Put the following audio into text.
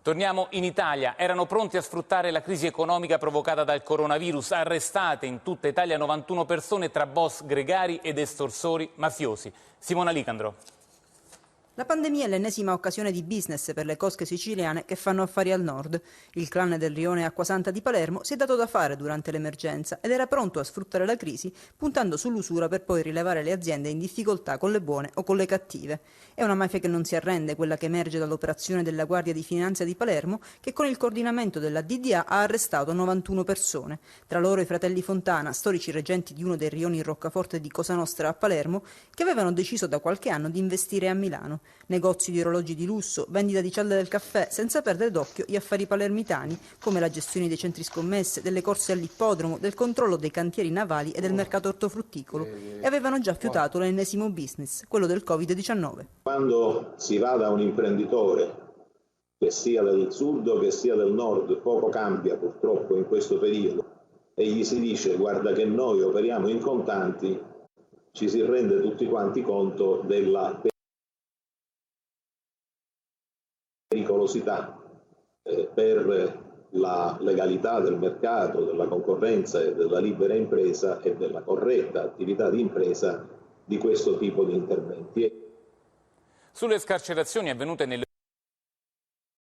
Torniamo in Italia. Erano pronti a sfruttare la crisi economica provocata dal coronavirus. Arrestate in tutta Italia 91 persone tra boss gregari ed estorsori mafiosi. Simona Licandro. La pandemia è l'ennesima occasione di business per le cosche siciliane che fanno affari al nord. Il clan del rione Acquasanta di Palermo si è dato da fare durante l'emergenza ed era pronto a sfruttare la crisi puntando sull'usura per poi rilevare le aziende in difficoltà con le buone o con le cattive. È una mafia che non si arrende, quella che emerge dall'operazione della Guardia di Finanza di Palermo che con il coordinamento della DDA ha arrestato 91 persone. Tra loro i fratelli Fontana, storici reggenti di uno dei rioni Roccaforte di Cosa Nostra a Palermo, che avevano deciso da qualche anno di investire a Milano. Negozi di orologi di lusso, vendita di cialde del caffè, senza perdere d'occhio gli affari palermitani, come la gestione dei centri scommesse, delle corse all'ippodromo, del controllo dei cantieri navali e del mercato ortofrutticolo. E avevano già fiutato l'ennesimo business, quello del Covid-19. Quando si va da un imprenditore, che sia del sud o che sia del nord, poco cambia purtroppo in questo periodo, e gli si dice guarda che noi operiamo in contanti, ci si rende tutti quanti conto della pericolosità per la legalità del mercato, della concorrenza e della libera impresa e della corretta attività di impresa di questo tipo di interventi. Sulle scarcerazioni avvenute nelle